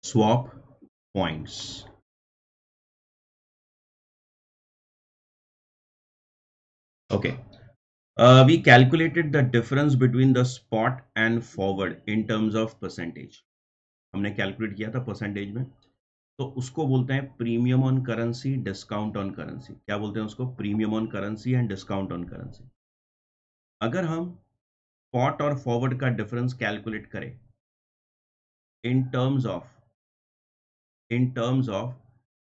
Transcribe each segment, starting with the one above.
swap points. Okay. We calculated the difference between the spot and forward in terms of percentage. हमने calculate किया था percentage में, तो उसको बोलते हैं premium on currency, discount on currency. क्या बोलते हैं उसको? Premium on currency and discount on currency. अगर हम स्पॉट और फॉरवर्ड का डिफरेंस कैलकुलेट करें इन टर्म्स ऑफ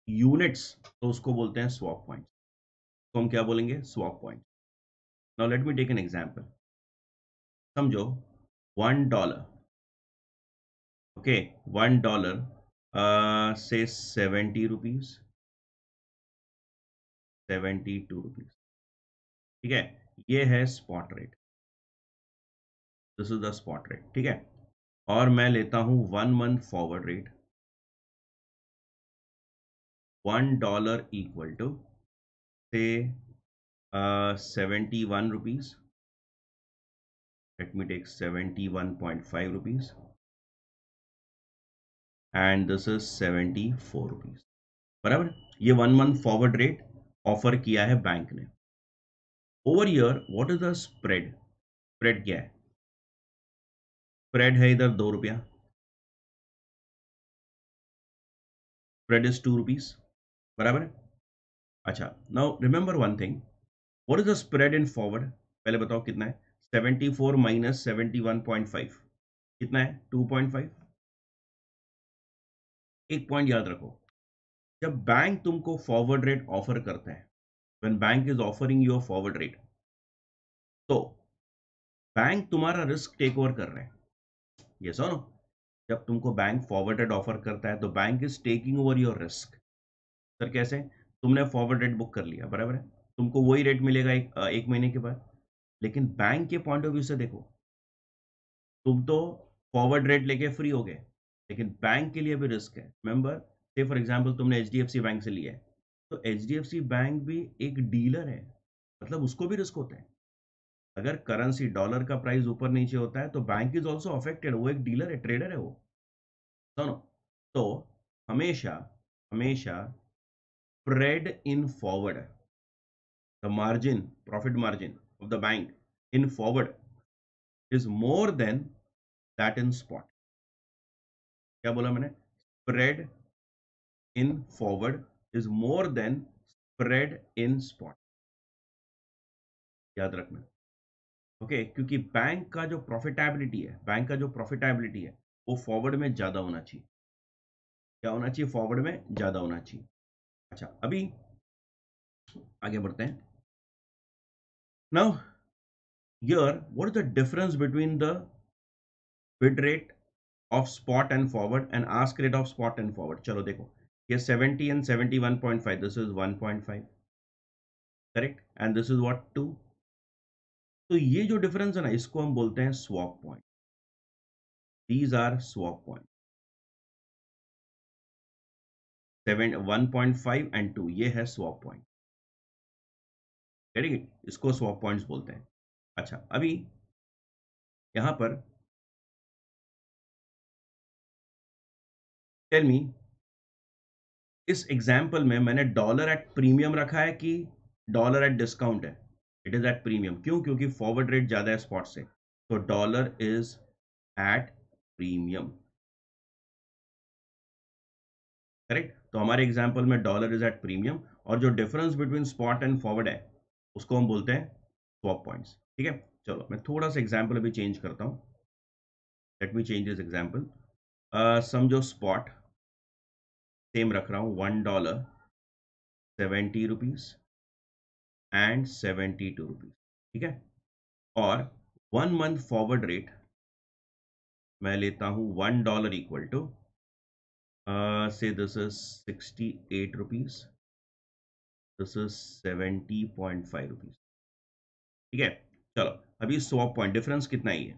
यूनिट्स, तो उसको बोलते हैं स्वैप पॉइंट। तो हम क्या बोलेंगे? Swap point. Now let me take an example. समझो $1, ओके, $1 से 70 रुपीज, 72 रुपीज, ठीक है। ये है spot rate, this is the spot rate, ठीक है। और मैं लेता हूं 1 month forward rate. $1 equal to say 71 rupees, let me take 71.5 rupees, and this is 74 rupees, बराबर। ये 1 मंथ फॉरवर्ड रेट ऑफर किया है बैंक ने। Over year what is the spread? Spread क्या है? स्प्रेड है इधर 2 रुपया, स्प्रेड इज 2 रुपीज, बराबर है। अच्छा, now remember one thing, what is the spread in forward? पहले बताओ कितना है? 74 माइनस 71.5 कितना है? 2.5। एक पॉइंट याद रखो, जब बैंक तुमको फॉरवर्ड रेट ऑफर करता है, when bank is offering your forward rate, तो बैंक तुम्हारा रिस्क टेक ओवर कर रहे हैं, ये सुनो। जब तुमको बैंक फॉरवर्ड रेट ऑफर करता है तो bank is taking over your risk. Sir कैसे? तुमने फॉरवर्ड रेट बुक कर लिया, बराबर है, तुमको वही रेट मिलेगा एक महीने के बाद। लेकिन बैंक के पॉइंट ऑफ व्यू से देखो, तुम तो फॉरवर्ड रेट लेके फ्री हो गए, लेकिन बैंक के लिए भी रिस्क है। रिमेंबर, से फॉर एग्जांपल तुमने एचडीएफसी बैंक से लिया है, तो एचडीएफसी बैंक भी एक डीलर है, मतलब उसको भी रिस्क होता है। अगर करेंसी डॉलर का प्राइस ऊपर नीचे होता है तो बैंक इज ऑल्सो अफेक्टेड, वो एक डीलर है, ट्रेडर है वो। सुनो, तो हमेशा हमेशा spread in forward, the margin, profit margin of the bank in forward is more than that in spot. क्या बोला मैंने? Spread in forward is more than spread in spot, याद रखना। ओके, क्योंकि बैंक का जो प्रॉफिटेबिलिटी है वो फॉरवर्ड में ज्यादा होना चाहिए। क्या होना चाहिए? फॉरवर्ड में ज्यादा होना चाहिए। अच्छा, अभी आगे बढ़ते हैं। Now here what is the difference between the bid rate of spot and forward and ask rate of spot and forward? चलो देखो, ये 70 and 71.5, this is 1.5, correct, and this is what 2। तो ये जो डिफरेंस है ना, इसको हम बोलते हैं swap point. These are swap point. 1.5 and 2, ये है स्वैप पॉइंट, करेक्ट, इसको स्वैप पॉइंट्स बोलते हैं। अच्छा, अभी यहां पर टेल मी, इस एग्जाम्पल में मैंने डॉलर एट प्रीमियम रखा है कि डॉलर एट डिस्काउंट है? It is at premium. क्यों? क्योंकि फॉरवर्ड रेट ज्यादा है स्पॉट से, तो dollar is at premium, correct. तो हमारे एग्जाम्पल में डॉलर इज एट प्रीमियम, और जो difference between spot and forward है उसको हम बोलते हैं स्वैप पॉइंट्स, ठीक है। चलो मैं थोड़ा सा एग्जाम्पल अभी चेंज करता हूँ, let me change this example. समझो स्पॉट सेम रख रहा हूँ, $1, 70 रुपीज एंड 72 रुपीज, ठीक है। और 1 मंथ फॉरवर्ड रेट मैं लेता हूँ $1 इक्वल टू से this is 68 rupees, this is 70.5 rupees, ठीक है। चलो, अभी स्वैप पॉइंट डिफरेंस कितना ही है?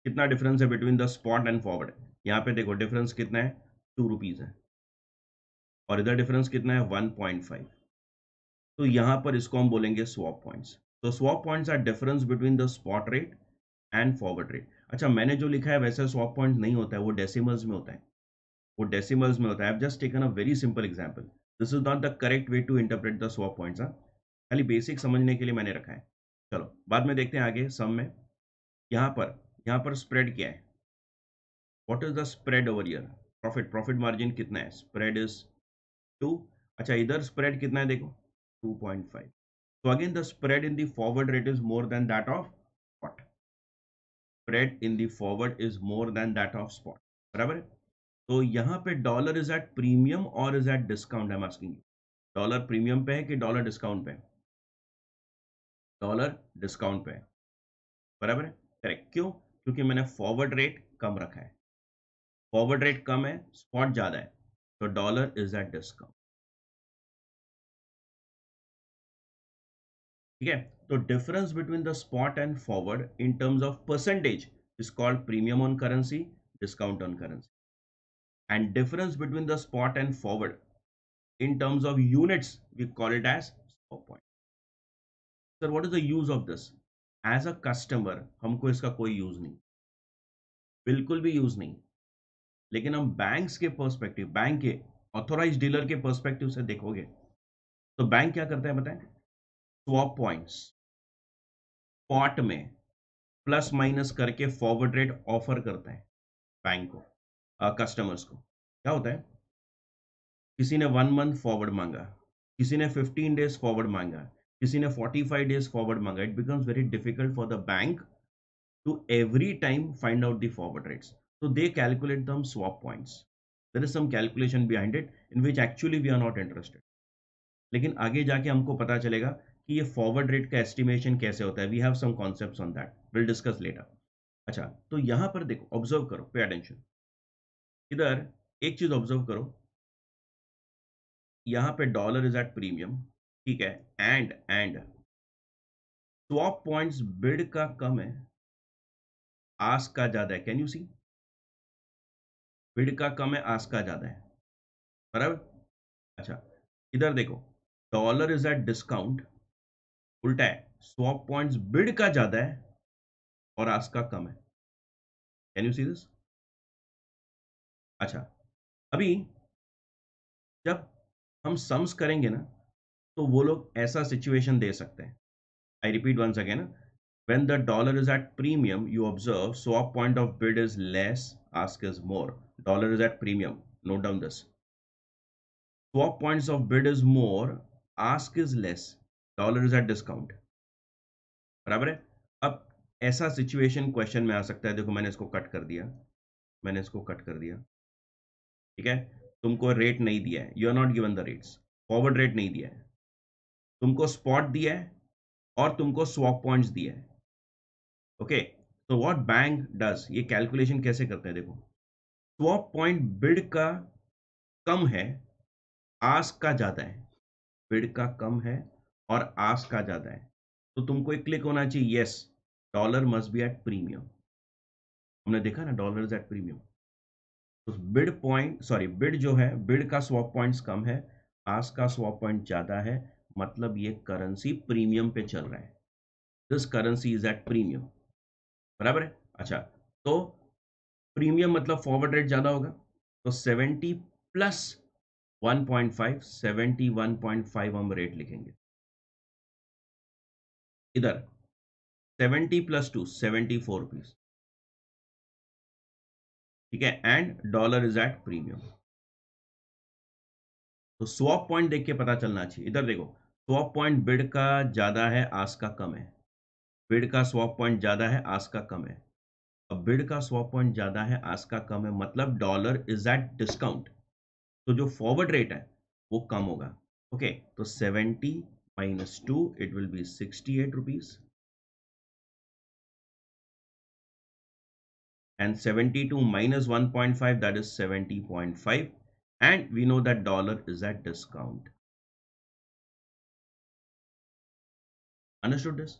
कितना डिफरेंस है between the spot and forward? यहाँ पे देखो डिफरेंस कितना है, 2 रुपीज है, और इधर डिफरेंस कितना है, 1.5। तो यहाँ पर इसको हम बोलेंगे स्वैप पॉइंट्स। तो swap points are difference between the spot rate and forward rate. अच्छा, मैंने जो लिखा है वैसे स्वैप पॉइंट्स नहीं होता है, वो डेसिमल्स में होता है। वो डेसिमल्स में होता है। I have just taken a very simple example, this is not the correct way to interpret the swap points. हाँ, खाली बेसिक समझने के लिए मैंने रखा है। चलो बाद में देखते हैं आगे सम में। यहाँ पर स्प्रेड क्या है, what is the spread over year, profit margin कितना है, स्प्रेड इज 2। अच्छा इधर स्प्रेड कितना है देखो, 2.5। So again the spread in the forward rate is more than that of spot. Spread in the forward is more than that of spot. बराबर है। तो यहाँ पे डॉलर इज एट प्रीमियम और is at discount, I am asking you. Dollar premium पे है कि dollar discount पे है? डॉलर डिस्काउंट पे है, बराबर है, करेक्ट। क्यों? क्योंकि मैंने फॉरवर्ड रेट कम रखा है, फॉरवर्ड रेट कम है, स्पॉट ज्यादा है, तो डॉलर इज एट डिस्काउंट। ठीक है, तो difference between the spot and forward in terms of percentage is called premium on currency, discount on currency. And difference between the spot and forward in terms of units we call it as swap point. Sir, what is the use of this? As a customer हमको इसका कोई use नहीं, बिल्कुल भी use नहीं। लेकिन हम banks के पर्सपेक्टिव, बैंक के ऑथोराइज डीलर के पर्सपेक्टिव से देखोगे तो बैंक क्या करता है बताएं? स्वैप पॉइंट्स स्पॉट में प्लस माइनस करके फॉरवर्ड रेट ऑफर करता है बैंक को, कस्टमर्स को। क्या होता है, किसी ने 1 मंथ फॉरवर्ड मांगा, किसी ने 15 डेज फॉरवर्ड मांगा, किसी ने 45 डेज फॉरवर्ड मांगा, it becomes very difficult for the bank to every time find out the forward rates. So they calculate them swap points. There is some calculation behind it in which actually we are not interested. लेकिन आगे जाके हमको पता चलेगा कि ये forward rate का estimation कैसे होता है। We have some concepts on that, will discuss later. अच्छा तो यहाँ पर देखो, ऑब्जर्व करो, पे अटेंशन। इधर एक चीज ऑब्जर्व करो, यहाँ पे डॉलर इज एट प्रीमियम, ठीक है, एंड स्वैप पॉइंट्स बिड का कम है, आस्क का ज्यादा है। कैन यू सी, बिड का कम है, आस्क का ज्यादा है, बराबर। अच्छा इधर देखो, डॉलर इज एट डिस्काउंट, उल्टा है, स्वैप पॉइंट्स बिड का ज्यादा है और आस्क का कम है। Can you see this? अच्छा अभी जब हम सम्स करेंगे ना, तो वो लोग ऐसा सिचुएशन दे सकते हैं। I repeat once again, when the dollar is at premium you observe swap point of bid is less, ask is more, dollar is at premium, note down this, swap points of bid is more, ask is less, dollar is at discount, बराबर है। अब ऐसा situation question में आ सकता है, देखो मैंने इसको कट कर दिया, मैंने इसको कट कर दिया, ठीक है। तुमको रेट नहीं दिया है, you are not given the rates, forward rate नहीं दिया है, तुमको स्पॉट दिया है और तुमको स्वैप पॉइंट्स दिया है। ओके, तो व्हाट बैंक डज, ये कैलकुलेशन कैसे करते हैं देखो, स्वैप पॉइंट बिड का कम है, आस्क का ज्यादा है, बिड का कम है और आस्क का ज्यादा है, तो तुमको एक क्लिक होना चाहिए, yes dollar must be at premium. हमने देखा ना, डॉलर इज एट प्रीमियम। तो बिड पॉइंट, सॉरी बिड जो है, बिड का स्वैप पॉइंट्स कम है, आस्क का स्वैप पॉइंट ज्यादा है, मतलब ये करेंसी प्रीमियम पे चल रहा है, this currency is at premium, बराबर है। अच्छा तो प्रीमियम मतलब फॉरवर्ड रेट ज्यादा होगा, तो 70 प्लस 1.5, 71.5 हम रेट लिखेंगे। इधर 70 प्लस 2 74 रुपीज, ठीक है, and dollar is at premium. तो स्वैप पॉइंट देख के पता चलना चाहिए। इधर देखो, स्वैप पॉइंट बिड का ज्यादा है, आस्क का कम है, बिड का स्वैप पॉइंट ज्यादा है, आस्क का कम है। अब बिड का स्वैप पॉइंट ज्यादा है, आस्क का कम है, मतलब डॉलर इज एट डिस्काउंट, तो जो फॉरवर्ड रेट है वो कम होगा। ओके, तो 70 minus 2 it will be 68 rupees, and 72 minus 1.5 that is 70.5, and we know that dollar is at discount. Understood this?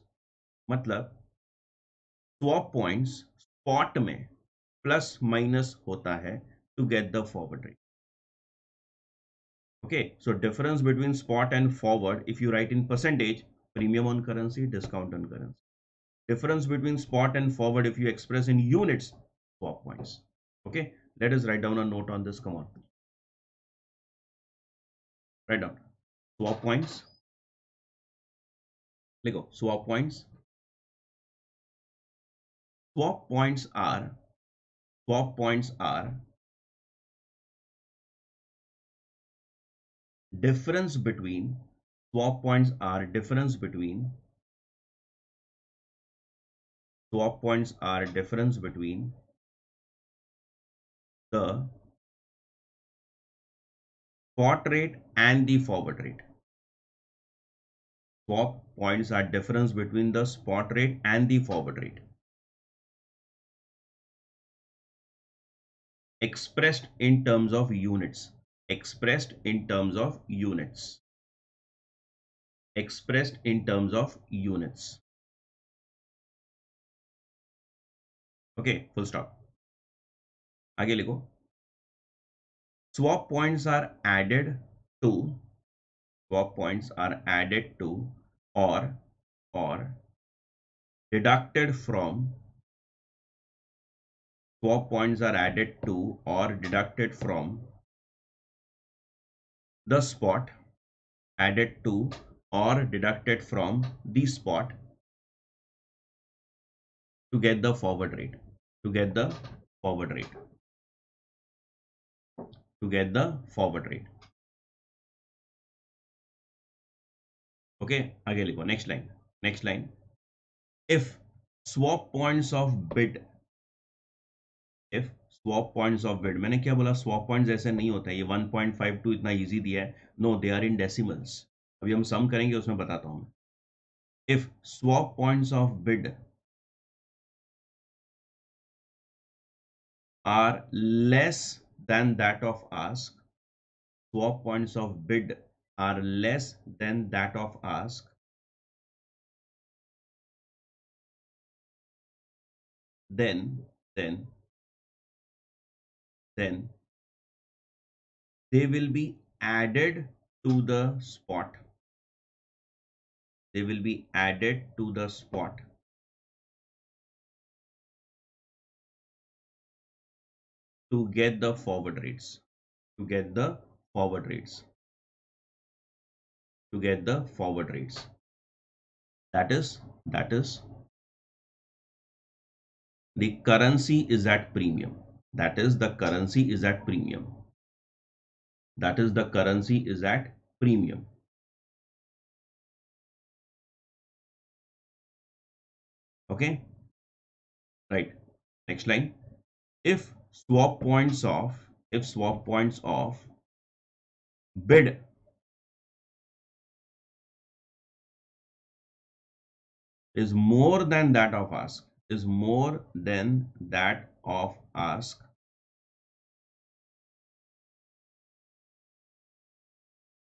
मतलब स्वैप पॉइंट्स स्पॉट में प्लस माइनस होता है to get the forward rate. Okay, so difference between spot and forward, if you write in percentage, premium on currency, discount on currency. Difference between spot and forward, if you express in units, swap points. Okay, Let us write down a note on this. Come on, write down swap points. Let go. Swap points. Swap points are swap points are difference between swap points are difference between swap points are difference between the spot rate and the forward rate. Swap points are difference between the spot rate and the forward rate, expressed in terms of units. Expressed in terms of units. Expressed in terms of units. Okay, full stop. आगे लिखो. Swap points are added to. Swap points are added to or deducted from. Swap points are added to or deducted from the spot. Added to or deducted from the spot to get the forward rate. To get the forward rate. To get the forward rate. Okay, आगे लिखो. Next line. Next line. If swap points of bid. If swap points of bid. मैंने क्या बोला? Swap points ऐसे नहीं होता है. ये 1.52 इतना easy दिया है. No, they are in decimals. अभी हम sum करेंगे उसमें बताता हूँ. If swap points of bid are less than that of ask. Swap points of bid are less than that of ask. Then they will be added to the spot. They will be added to the spot to get the forward rates. To get the forward rates. To get the forward rates. That is the currency is at premium. That is the currency is at premium. That is the currency is at premium. Okay, right. Next line. If swap points of bid is more than that of ask, is more than that of ask,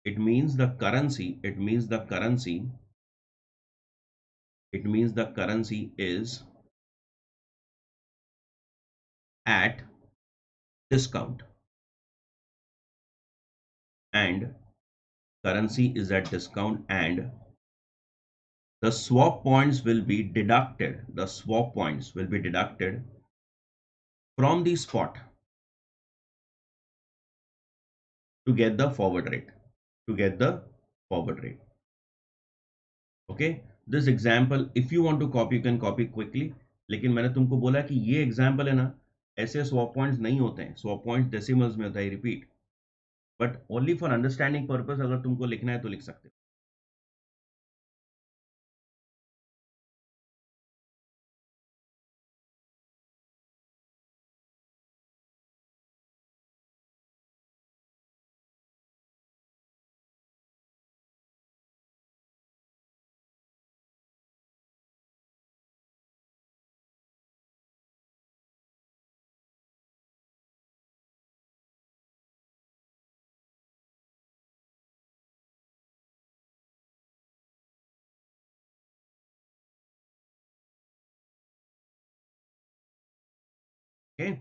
it means the currency is at discount, and currency is at discount, and the swap points will be deducted. The swap points will be deducted from the spot to get the forward rate. To get the forward rate. Okay, this example, if you want to copy, you can copy quickly. लेकिन मैंने तुमको बोला कि ये example है ना, ऐसे swap points नहीं होते हैं. स्वैप पॉइंट्स डेसिमल्स में होता है. Repeat, but only for understanding purpose अगर तुमको लिखना है तो लिख सकते हो. Okay.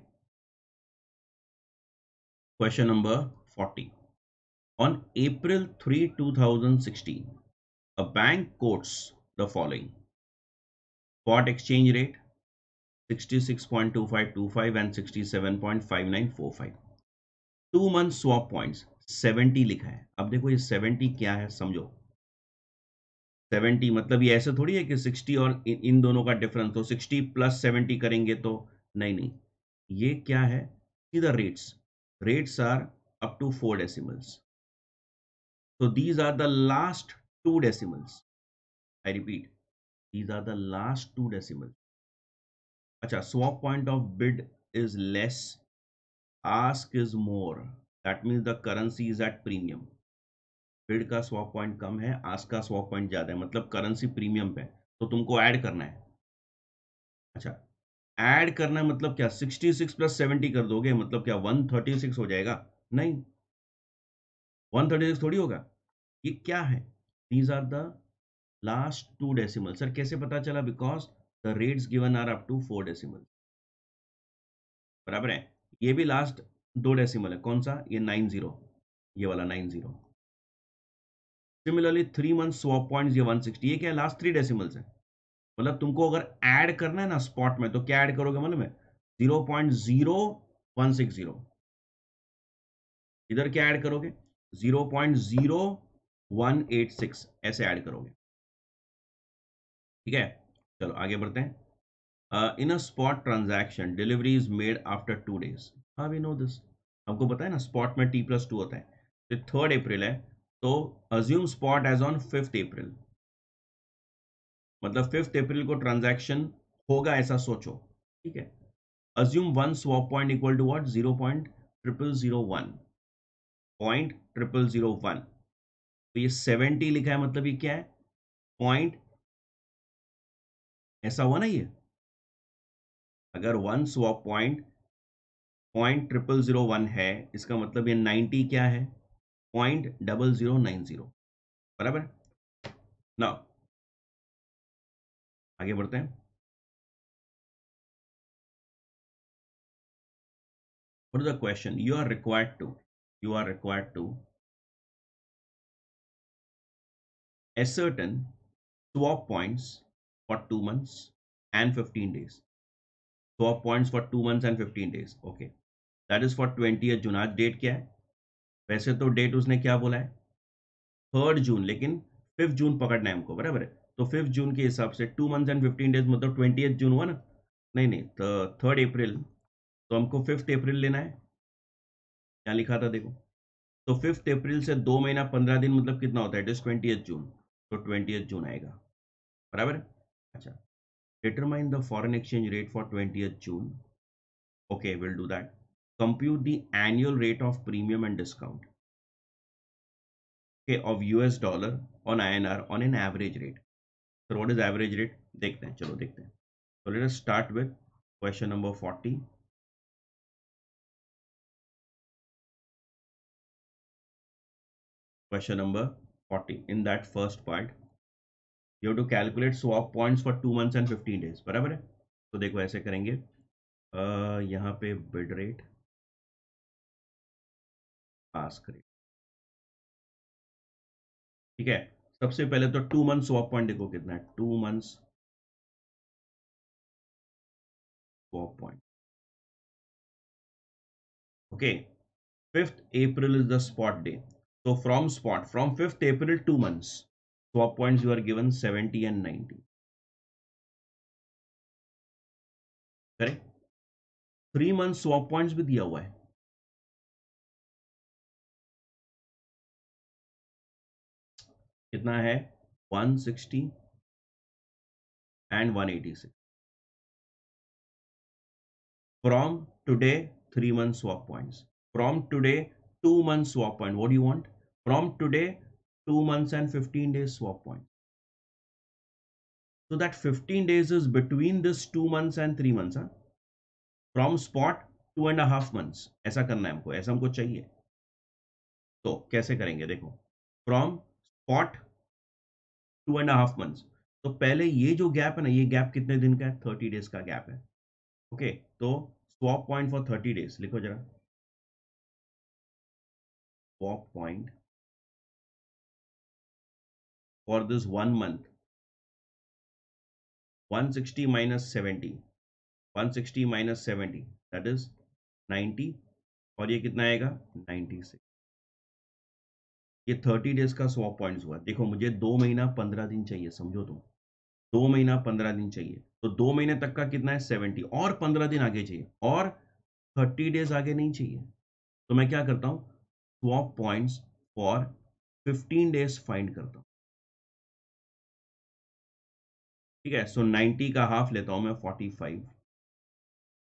Question number 40. On April 3, 2016, a bank quotes the following: spot exchange rate 66.2525 and 67.5945. 2 month swap points 70 लिखा है. अब देखो ये 70 क्या है समझो. 70 मतलब ये ऐसे थोड़ी है कि 60 और इन दोनों का डिफरेंस, तो 60 प्लस 70 करेंगे तो नहीं नहीं, ये क्या है. See the rates are up to 4 decimals. So these are the last 2 decimals. I repeat, these are the last 2 decimals. अच्छा, swap point of bid is less, ask is more. That means the currency is at premium. Bid का swap point कम है, ask का swap point ज़्यादा है, मतलब currency premium पे है, तो तुमको ऐड करना है. अच्छा, ऐड करना है मतलब क्या, 66 प्लस 70 कर दोगे मतलब क्या 136 हो जाएगा. नहीं, 136 थोड़ी होगा. ये क्या है. These are the last 2 decimal. Sir कैसे पता चला, because the rates given are up to 4 decimal. बराबर है. ये भी लास्ट 2 डेसिमल है. कौन सा, ये 90, ये वाला 90. सिमिलरली 3 मंथ स्वैप पॉइंट्स ये 160. ये क्या है, लास्ट 3 डेसिमल्स है. मतलब तुमको अगर ऐड करना है ना स्पॉट में, तो क्या ऐड करोगे मतलब में 0.0160. इधर क्या ऐड करोगे, 0.0186 ऐसे ऐड करोगे. ठीक है, चलो आगे बढ़ते हैं. In a spot transaction delivery is made after 2 days. हाँ वी नो दिस. हमको पता है ना, स्पॉट में T+2 होता है. तो 3rd अप्रैल है, तो assume spot as on 5th April. मतलब 5th अप्रैल को ट्रांजैक्शन होगा ऐसा सोचो. ठीक है. Assume one swap point equal to what, 0.0001. 0.0001. तो ये 70 लिखा है, मतलब ये क्या है, पॉइंट. ऐसा हुआ ना ये. अगर वन स्वैप पॉइंट 0.0001 है, इसका मतलब ये 90 क्या है, 0.0090. बराबर. नाउ आगे बढ़ते हैं. What is the question, you are required to ascertain swap points for 2 months and 15 days. Swap points for 2 months and 15 days. Okay, that is for 20th June. आज डेट क्या है, वैसे तो डेट उसने क्या बोला है 3rd जून, लेकिन 5th जून पकड़ना है हमको. बराबर है. तो 5th जून के हिसाब से 2 months एंड 15 डेज मतलब 20th जून हुआ ना. नहीं नहीं, तो 3rd अप्रैल, तो हमको 5th अप्रैल लेना है. क्या लिखा था देखो. तो 5th अप्रैल से 2 महीना 15 दिन मतलब कितना होता है, इट इज 20th जून. तो 20th जून आएगा. बराबर है. अच्छा, determine the foreign exchange rate for 20th June. Okay, we'll do that. Compute the annual rate of premium and discount, okay, of US dollar on INR on an average rate. So what is average rate, देखते हैं, चलो देखते हैं. So let us start with question number 40. Question number 40. In that first part, you have to calculate swap points for 2 months and 15 days. बराबर है. तो देखो ऐसे करेंगे. यहाँ पे bid rate, ask rate. ठीक है. सबसे पहले तो 2 मंथ स्वैप पॉइंट देखो कितना है, 2 months swap point. Okay, 5th April is the spot day. So from 5th April 2 months, swap points you are given 70 and 90. Correct. 3 month swap points भी दिया हुआ है. कितना है, 160 and 186. From today 3 month swap points. From today 2 month swap point. What do you want? From today 2 months and 15 days swap point. So that 15 days is between this 2 months and 3 months. Huh? From spot 2.5 months. ऐसा करना है हमको, ऐसा हमको चाहिए. तो कैसे करेंगे देखो. From spot 2.5 months. तो पहले ये जो गैप है ना, ये गैप कितने दिन का है, 30 डेज का गैप है. ओके, तो स्वैप पॉइंट फॉर 30 डेज लिखो जरा. Swap point for this 1 month, 160 minus 70. 160 minus 70 that is 90, और ये कितना आएगा 96। ये 30 डेज का स्वैप पॉइंट्स हुआ। देखो मुझे 2 महीना 15 दिन चाहिए, समझो तुम, 2 महीना 15 दिन चाहिए, तो 2 महीने तक का कितना है 70, और 15 दिन आगे चाहिए, और 30 डेज आगे नहीं चाहिए। तो मैं क्या करता हूँ, swap points for 15 days find करता हूँ। ठीक है, सो 90 का हाफ लेता हूं मैं 45,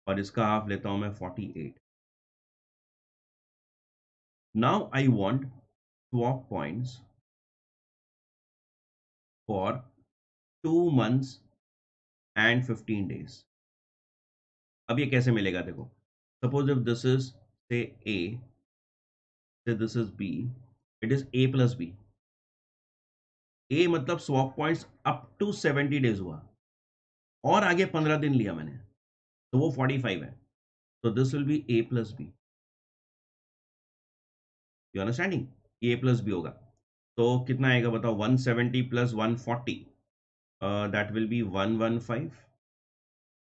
और इसका हाफ लेता हूं मैं 48। Now I want swap points for 2 months and 15 days। अब ये कैसे मिलेगा, देखो suppose if this is say A, say this is B, it is A plus B. A मतलब swap points up to 70 days हुआ, और आगे 15 दिन लिया मैंने, तो वो 45 है। तो this will be a plus b, you understanding, a plus b होगा। तो कितना आएगा बताओ, 170 plus 140, that will be 115,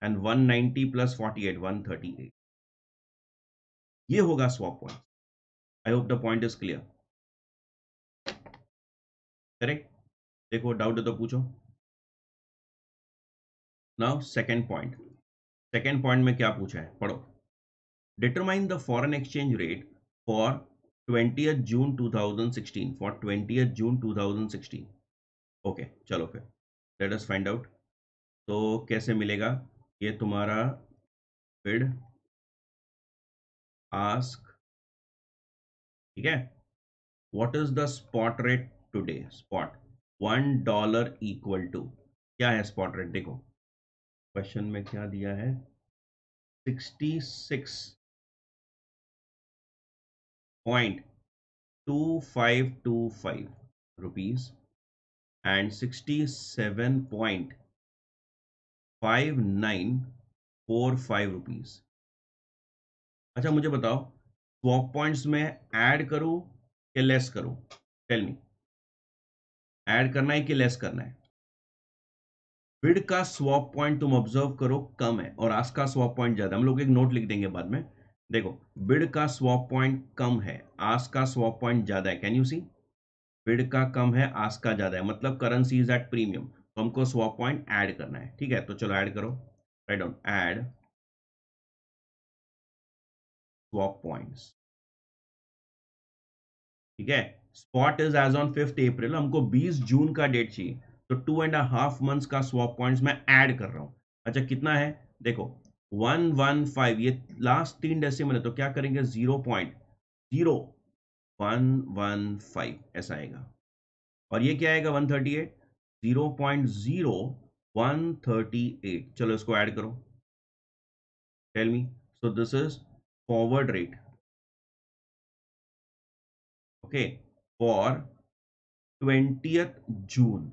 and 190 plus 48 138। ये होगा swap point. I hope the point is clear, correct. देखो डाउट है तो पूछो। Now second point, second point में क्या पूछा है, पढ़ो। Determine the foreign exchange rate for 20th June 2016, for 20th June 2016। Okay चलो फिर लेट अस फाइंड आउट। तो कैसे मिलेगा, ये तुम्हारा बिड आस्क, ठीक है। What is the spot rate today, spot $1 equal to, क्या है स्पॉट रेट, देखो क्वेश्चन में क्या दिया है, 66.2525 एंड 67.5945 रुपीज। अच्छा मुझे बताओ, स्वैप पॉइंट्स में ऐड करूं कि लेस करूं, टेल मी, ऐड करना है कि लेस करना है। बिड का स्वैप पॉइंट तुम ऑब्जर्व करो कम है, और आस्क का स्वैप पॉइंट ज्यादा। हम लोग एक नोट लिख देंगे बाद में। देखो बिड का स्वैप पॉइंट कम है, आस्क का स्वैप पॉइंट ज्यादा है, कैन यू सी, बिड का कम है आस्क का ज्यादा है, मतलब करेंसी इज एट प्रीमियम, तो हमको स्वैप पॉइंट ऐड करना है। ठीक है, तो चलो ऐड करो, write down add swap points. ठीक है, spot is as on 5th April, हमको 20 जून का डेट चाहिए, तो 2.5 months का स्वैप पॉइंट्स मैं ऐड कर रहा हूं। अच्छा कितना है, देखो 115, ये लास्ट 3 डेसिमल है, तो क्या करेंगे 0.0115 ऐसा आएगा, और ये क्या आएगा 138, 0.0138। चलो इसको ऐड करो, tell me, so this is forward rate, okay, for 20th June।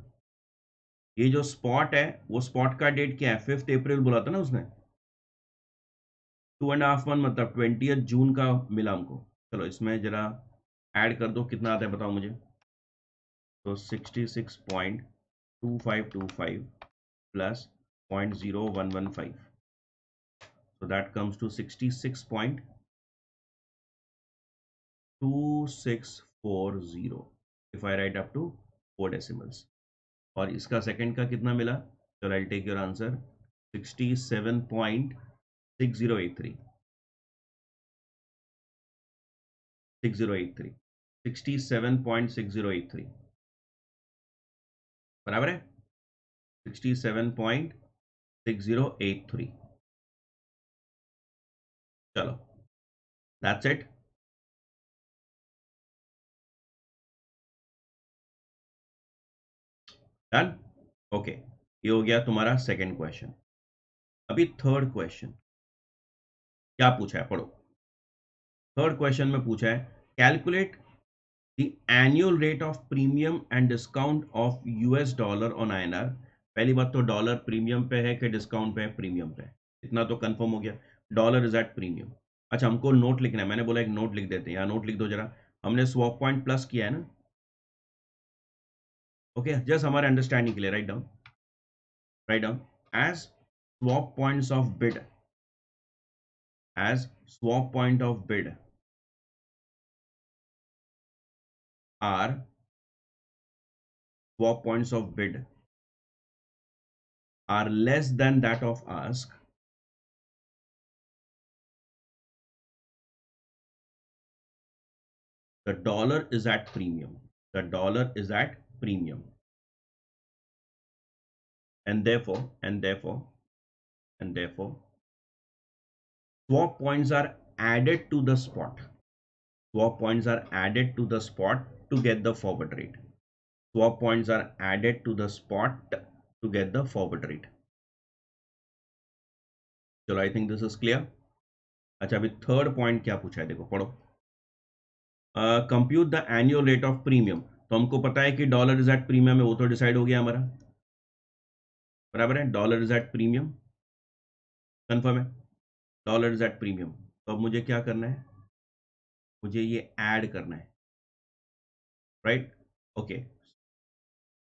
ये जो स्पॉट है, वो स्पॉट का डेट क्या है, 5th April बोला था ना उसने, 2.5 month मतलब 20th June का मिला हमको। चलो इसमें जरा ऐड कर दो, कितना आता है बताओ मुझे। तो 66.2525 plus 0.0115, so that comes to 66.2640 if I write up to 4 decimals। और इसका सेकंड का कितना मिला, चलो आई टेक योर आंसर 67.6083, 6083, 67.6083 बराबर है 67.6083। चलो दैट्स इट। डन, ओके, ये हो गया तुम्हारा सेकंड क्वेश्चन। अभी थर्ड क्वेश्चन क्या पूछा है, पढ़ो। थर्ड क्वेश्चन में पूछा है, calculate the annual rate of premium and discount of $, on INR। पहली बात तो डॉलर प्रीमियम पे है कि डिस्काउंट पे है, प्रीमियम पे है, इतना तो कंफर्म हो गया, डॉलर इज एट प्रीमियम। अच्छा हमको नोट लिखना है, मैंने बोला एक नोट लिख देते हैं, यहाँ नोट लिख दो जरा। हमने स्वैप पॉइंट प्लस किया है ना, ओके, जस्ट हमारे अंडरस्टैंडिंग के लिए write down, write down as swap points of bid as swap point of bid are swap points of bid are less than that of ask, the dollar is at premium. The dollar is at premium. And therefore, swap points are added to the spot. Swap points are added to the spot to get the forward rate. Swap points are added to the spot to get the forward rate. चलो, I think this is clear. अच्छा, अभी third point क्या पूछा है, देखो पढ़ो. Compute the annual rate of premium. तो हमको पता है कि डॉलर इज एट प्रीमियम है, वो तो डिसाइड हो गया हमारा, बराबर है. Dollar is at premium, confirm है. Dollar is at premium. तो अब मुझे क्या करना है, मुझे ये ऐड करना है, right. Okay,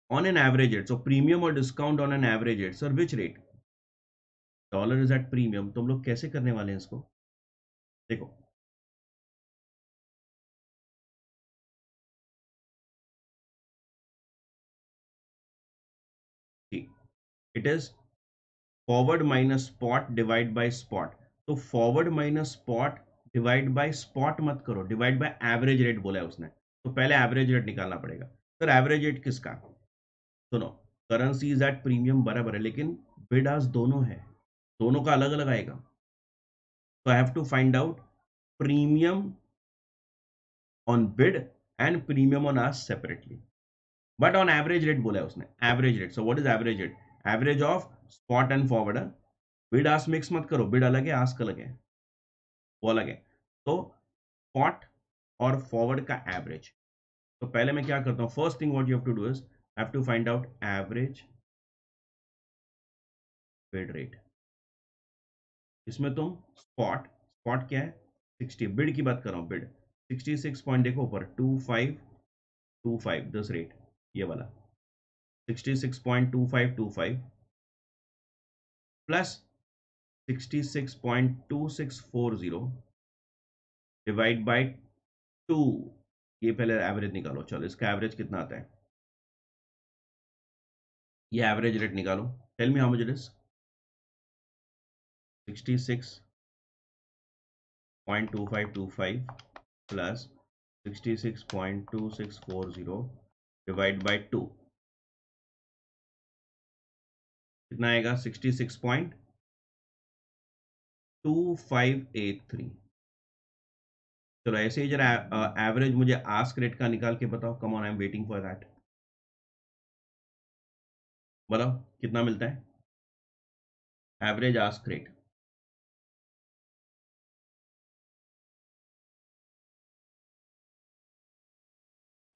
on an average rate. So premium और discount on an average rate. Sir which rate? Dollar is at premium. तो हम लोग कैसे करने वाले हैं इसको, देखो. It is forward minus spot divide by spot. तो forward minus spot divide by spot मत करो, डिवाइड बाय एवरेज रेट बोला है उसने. तो पहले एवरेज रेट निकालना पड़ेगा. सर एवरेज रेट किसका? सुनो, करेंसी इज एट प्रीमियम बराबर है, लेकिन बिड आस्क दोनों है, दोनों का अलग अलग आएगा. तो I have to find out premium on bid and premium on ask separately. But on average rate बोला है उसने, average rate. So what is average rate? Average of spot and forward. Bid ask mix मत करो, bid अलग है, ask अलग है, वो अलग है. तो स्पॉट और फॉरवर्ड का एवरेज. तो पहले मैं क्या करता हूं, first thing what you have to do is have to find out average bid rate. इसमें तुम स्पॉट, स्पॉट क्या है 60, बिड की बात कर रहा हूं, बिड 66 पॉइंट, देखो ऊपर 2525 दिस रेट, ये वाला 66.2525 प्लस 66.2640 डिवाइड बाय 2. ये पहले एवरेज निकालो. चलो, इसका एवरेज कितना आता है, ये एवरेज रेट निकालो. Tell me how much it is. 66.2525 plus 66.2640 divide by 2 कितना आएगा, 66.2583. चलो ऐसे ही जरा एवरेज मुझे आस्क रेट का निकाल के बताओ. Come on, I am waiting for that. बताओ कितना मिलता है एवरेज आस्क रेट.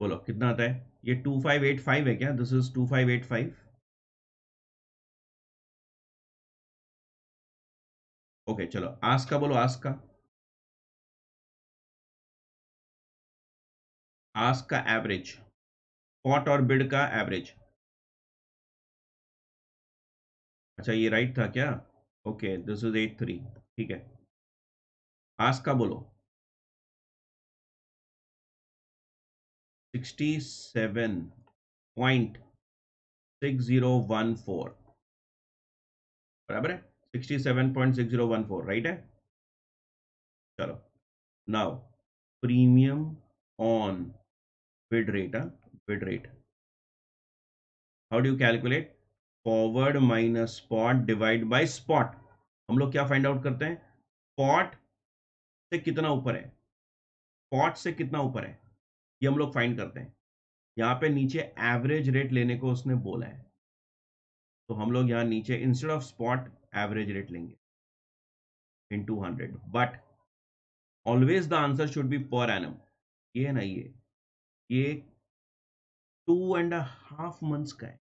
बोलो कितना आता है. ये 2585 है क्या? This is 2585. ओके चलो, आस्क का बोलो. आस्क का एवरेज, स्पॉट और बिड का एवरेज. अच्छा, ये राइट था क्या? Okay, this is 83. ठीक है, आस्क का बोलो. 67.6014 बराबर है. 67.6014 राइट है. चलो, now premium on bid rate. Bid rate, how do you calculate? Forward minus spot divide by spot. हम लोग क्या फाइंड आउट करते हैं, स्पॉट से कितना ऊपर है, स्पॉट से कितना ऊपर है, ये हम लोग फाइंड करते हैं. यहाँ पे नीचे एवरेज रेट लेने को उसने बोला है, तो हम लोग यहाँ नीचे instead of spot average rate लेंगे into 100. But always the answer should be per annum. ये है ना, ये 2.5 months का है.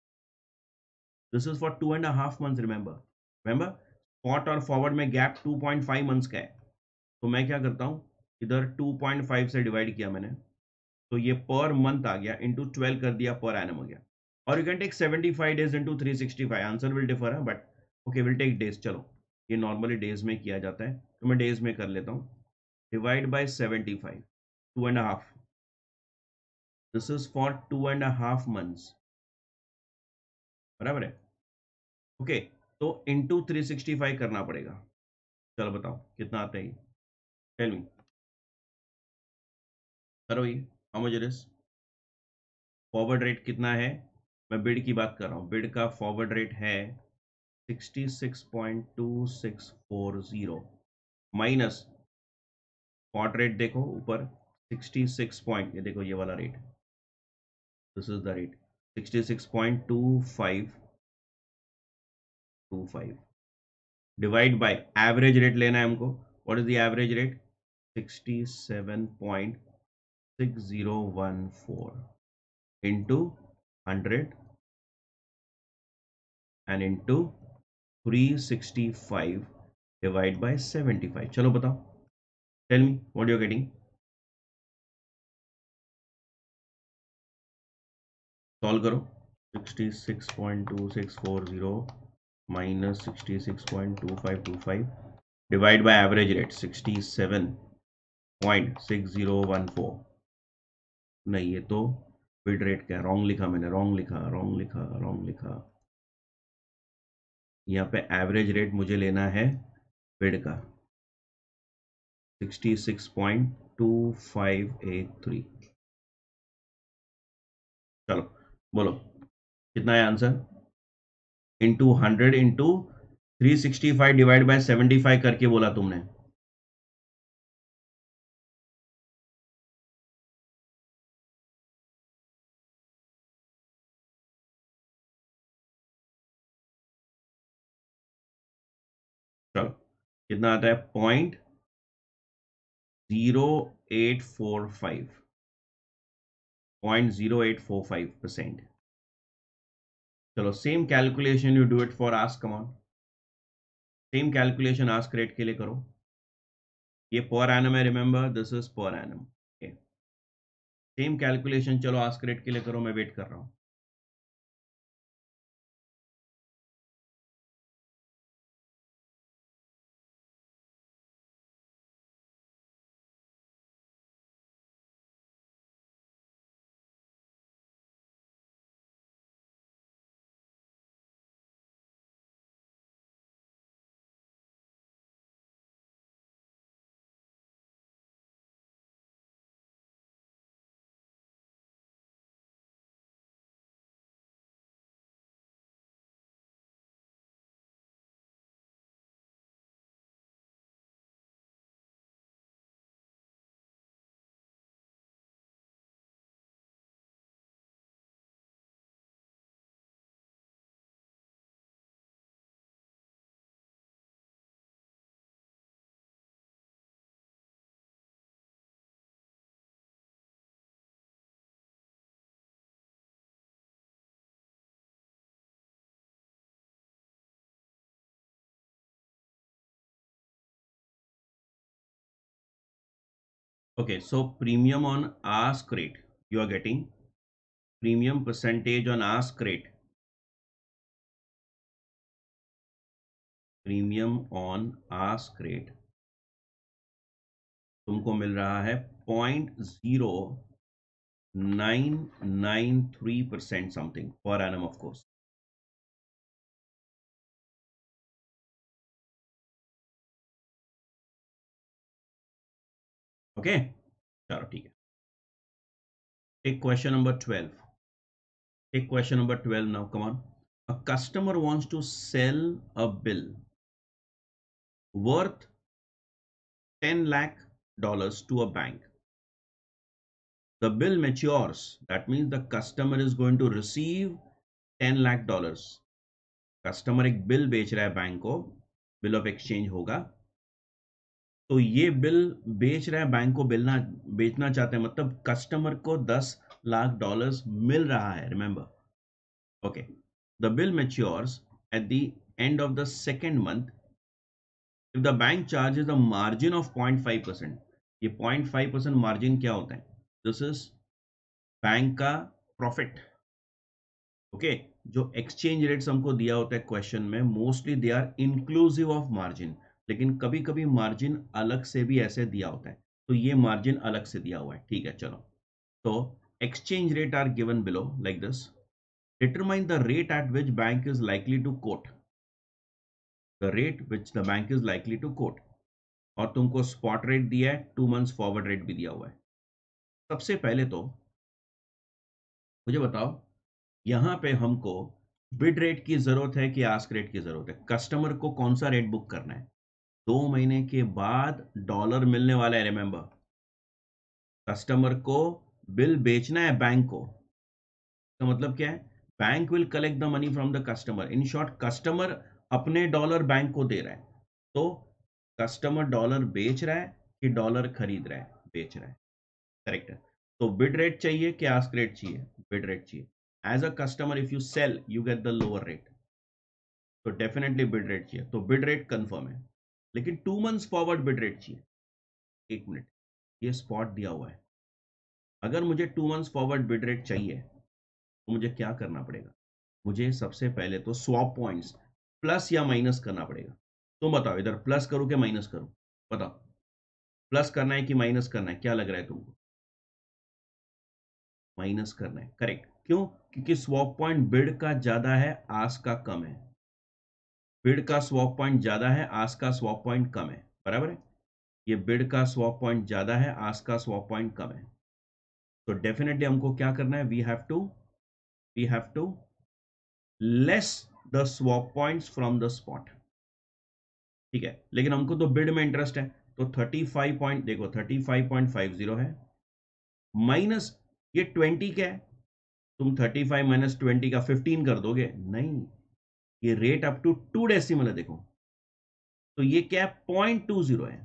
This is for 2.5 months. Remember spot और फॉरवर्ड में गैप 2.5 months का है. तो मैं क्या करता हूँ, इधर 2.5 से डिवाइड किया मैंने, तो ये पर मंथ आ गया, इंटू 12 कर दिया, पर एनम हो गया. और you can take 75 days into 365. Answer will differ है, but okay, will take days. चलो, ये नॉर्मली डेज में किया जाता है, तो मैं डेज में कर लेता हूँ। Divide by 75, 2.5, this is for 2.5 months, बराबर है। ओके, तो इंटू 365 करना पड़ेगा। चलो बताओ कितना आता है, टेल मी, करो ये, how much it is. Forward rate कितना है, मैं बिड की बात कर रहा हूँ, बिड का फॉरवर्ड रेट है 66.2640 माइनस स्पॉट रेट, देखो ऊपर 66 पॉइंट, ये देखो ये वाला rate, this is the rate 66.2525 divide by average rate लेना है हमको। What is the average rate, 67.6014 into 100 and into 365 divide by 75। चलो बताओ, tell me what you are getting. Solve करो, 66.2640 minus 66.2525 divide by average rate 67.6014। नहीं, ये तो bid rate क्या, रॉन्ग लिखा मैंने, रॉन्ग लिखा, रॉन्ग लिखा, रॉन्ग लिखा। यहाँ पे एवरेज रेट मुझे लेना है बिड का 66.2583। चलो बोलो कितना है answer, into 100 into 365 divide by 75 करके बोला तुमने। चलो कितना आता है, 0.0845, 0.0845%। चलो same calculation you do it for ask, come on, same calculation ask rate के लिए करो। ये पर एनम है, remember this is per annum. Same calculation चलो आस्क रेट के लिए करो, मैं वेट कर रहा हूं। Okay, so premium on ask rate, you are getting premium percentage on ask rate. Premium on ask rate तुमको मिल रहा है 0.0993% something per annum of course. Okay, चलो ठीक है। Take question number 12. Take question number 12 now, come on. A customer wants to sell a bill worth $10 lakh to a bank. The bill matures. That means the customer is going to receive $10 lakh. Customer एक bill बेच रहा है bank को, bill of exchange होगा, तो ये bill बेच रहा है बैंक को, बेचना चाहते हैं, मतलब कस्टमर को $10 लाख मिल रहा है, remember. Okay, the bill matures at the end of the second month if the bank charges the margin of 0.5%। ये 0.5% मार्जिन क्या होता है, दिस इज बैंक का प्रॉफिट। ओके, जो एक्सचेंज रेट्स हमको दिया होता है क्वेश्चन में, mostly they are inclusive of margin, लेकिन कभी कभी मार्जिन अलग से भी ऐसे दिया होता है, तो ये मार्जिन अलग से दिया हुआ है, ठीक है। चलो, तो exchange rate are given below like this. Determine the rate at which bank is likely to quote. The rate which the bank is likely to quote. और तुमको स्पॉट रेट दिया है, 2 मंथ्स फॉरवर्ड रेट भी दिया हुआ है। सबसे पहले तो मुझे बताओ, यहां पे हमको बिड रेट की जरूरत है कि आस्क रेट की जरूरत है? कस्टमर को कौन सा रेट बुक करना है? 2 महीने के बाद डॉलर मिलने वाला है, रिमेंबर। कस्टमर को बिल बेचना है बैंक को, तो मतलब क्या है? Bank will collect the money from the customer. In short, customer अपने डॉलर बैंक को दे रहा है। तो कस्टमर डॉलर बेच रहा है कि डॉलर खरीद रहा है? बेच रहा है, करेक्ट है। तो बिड रेट चाहिए कि आस्क रेट चाहिए? बिड रेट चाहिए। As a customer if you sell you get the lower rate, तो डेफिनेटली बिड रेट चाहिए, तो बिड रेट कंफर्म है। लेकिन 2 मंथ्स फॉरवर्ड बिड रेट चाहिए। एक मिनट, ये स्पॉट दिया हुआ है। अगर मुझे 2 मंथ्स फॉरवर्ड बिड रेट चाहिए तो मुझे क्या करना पड़ेगा? मुझे सबसे पहले तो स्वैप पॉइंट्स प्लस या माइनस करना पड़ेगा। तुम बताओ, इधर प्लस करूं कि माइनस करूं? बताओ, प्लस करना है कि माइनस करना है? क्या लग रहा है तुमको? माइनस करना है, करेक्ट। क्यों? क्योंकि स्वैप पॉइंट बिड का ज्यादा है, आस्क का कम है। बिड का स्वैप पॉइंट ज्यादा है, आस्क का स्वैप पॉइंट कम है, बराबर है। ये बिड का स्वैप पॉइंट ज्यादा है, आस्क का स्वैप पॉइंट कम है। तो डेफिनेटली हमको क्या करना है? We have to less the swap points from the spot, ठीक है। लेकिन हमको तो बिड में इंटरेस्ट है, तो 35 पॉइंट, देखो 35.50 है, माइनस ये 20 क्या है? तुम 35 माइनस 20 का 15 कर दोगे? नहीं, ये रेट अप टू 2 डेसिमल है, देखो। तो ये क्या है? 0.20 है।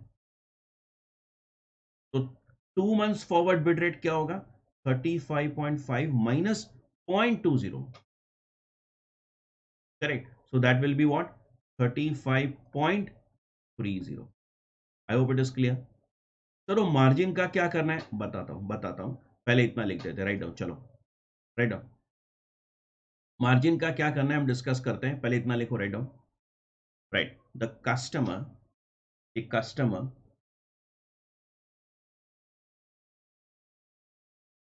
तो 2 मंथ्स फॉरवर्ड बिड रेट क्या होगा? 35.5 minus 0.20, correct. So that will be what? 35.30। I hope it is clear. चलो, मार्जिन का क्या करना है बताता हूं। पहले इतना लिख देते, राइट डाउन, चलो राइट डाउन। मार्जिन का क्या करना है हम डिस्कस करते हैं, पहले इतना लिखो, right down. Right, the customer, एक customer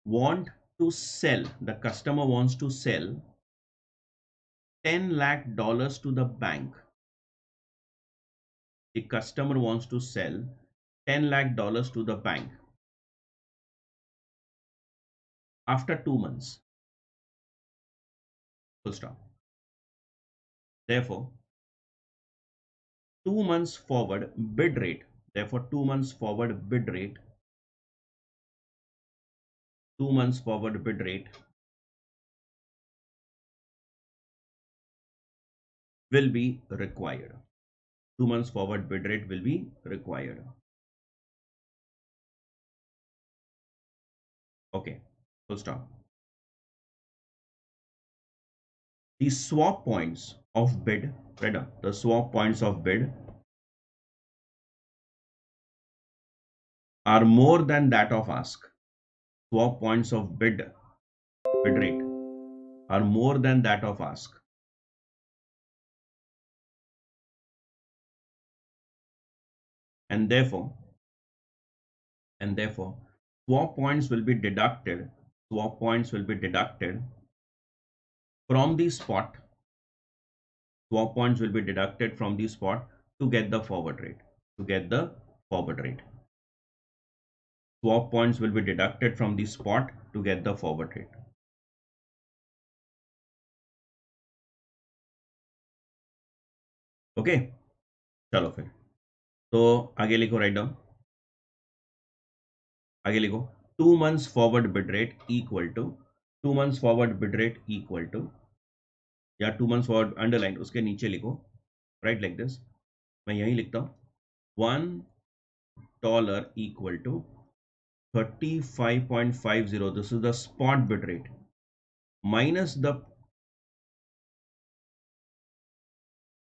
want to sell, the customer wants to sell $10 lakh to the bank. The customer wants to sell $10 lakh to the bank after 2 months. Full stop. Therefore, 2 months forward bid rate. Therefore, 2 months forward bid rate. 2 months forward bid rate will be required. 2 months forward bid rate will be required. Okay. Full stop. The swap points of bid. Right up. The swap points of bid are more than that of ask. Swap points of bid rate are more than that of ask. And therefore, swap points will be deducted. Swap points will be deducted from the spot. Swap points will be deducted from the spot to get the forward rate. To get the forward rate. Swap points will be deducted from the spot to get the forward rate. Okay, चलो फिर तो आगे लिखो, write down. आगे लिखो, 2 months forward bid rate equal to, 2 months forward bid rate equal to, या 2 months forward underline, उसके नीचे लिखो, राइट लाइक दिस। मैं यही लिखता हूं, $1 equal to 35.50. This is the spot bid rate minus the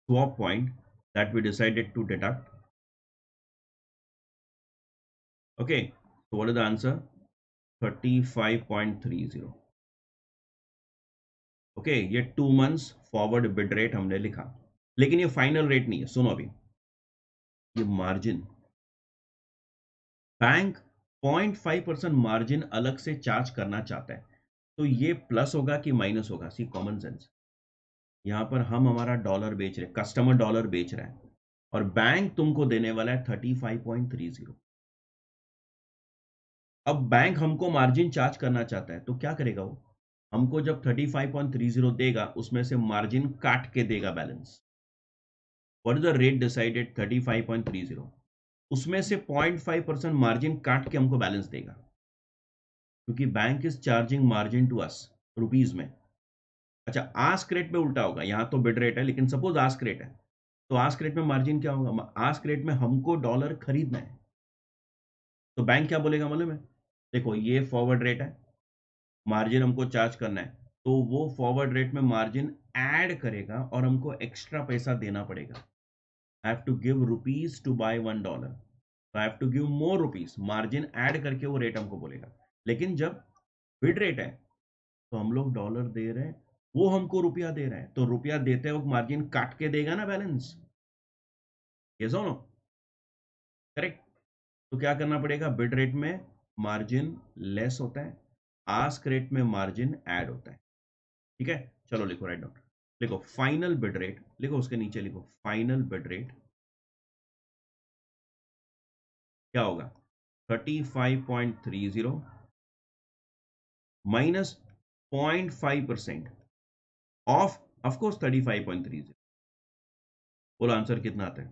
swap point that we decided to deduct. Okay, so what is the answer? 35.30. Okay, ये 2 months forward bid rate हमने लिखा, लेकिन ये final rate नहीं है। सुनो अभी, ये मार्जिन, बैंक 0.5% मार्जिन अलग से चार्ज करना चाहता है, तो ये प्लस होगा कि माइनस होगा? सी कॉमन सेंस। यहां पर हम हमारा डॉलर बेच रहे, कस्टमर डॉलर बेच रहा है, और बैंक तुमको देने वाला है 35.30। अब बैंक हमको मार्जिन चार्ज करना चाहता है, तो क्या करेगा वो? हमको जब 35.30 देगा, उसमें से मार्जिन काट के देगा balance. What is the rate decided? 35.30। उसमें से 0.5% मार्जिन काट के हमको बैलेंस देगा, क्योंकि bank is charging margin to us rupees में। अच्छा, आस्क रेट पे उल्टा होगा, यहाँ तो बिड रेट है, लेकिन सपोज आस्क रेट है, तो आस्क रेट में मार्जिन क्या होगा? आस्क रेट में हमको डॉलर खरीदना है, तो बैंक क्या बोलेगा मालूम है? देखो, ये फॉरवर्ड रेट है, मार्जिन हमको चार्ज करना है, तो वो फॉरवर्ड रेट में मार्जिन ऐड करेगा और हमको एक्स्ट्रा पैसा देना पड़ेगा। I have to give rupees to buy $1, I have to give more rupees, margin add करके वो रेट हमको बोलेगा। लेकिन जब बिड रेट है, तो हम लोग डॉलर दे रहे हैं, वो हमको रुपया दे रहा है, तो रुपया देते वक्त मार्जिन काट के देगा ना बैलेंस। ये सुनो, करेक्ट? तो क्या करना पड़ेगा? बिड रेट में मार्जिन लेस होता है, आस्क रेट में मार्जिन ऐड होता है। ठीक है, चलो लिखो, राइट डाउन। लिखो फाइनल बिड रेट, लिखो उसके नीचे लिखो फाइनल बिड रेट क्या होगा? 35.30 माइनस 0.5% ऑफ कोर्स 35.30। बोलो आंसर कितना आता है?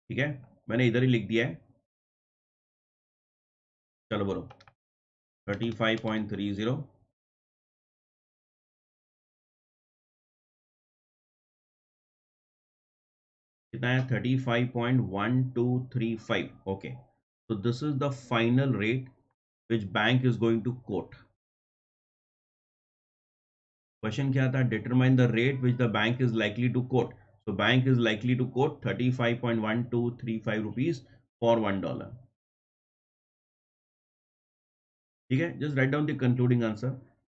ठीक है, मैंने इधर ही लिख दिया है। चलो बोलो, 35.30 कितना है? 35.1235। Okay, so this is the final rate which bank is going to quote. Question क्या था? Determine the rate which the bank is likely to quote. So bank is likely to quote 35.1235 rupees for $1। ठीक है, just write down the concluding answer.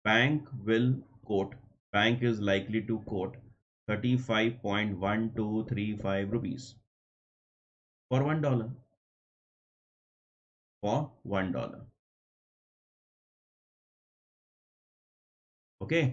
Bank will quote, bank is likely to quote 35.1235 rupees for $1। Okay,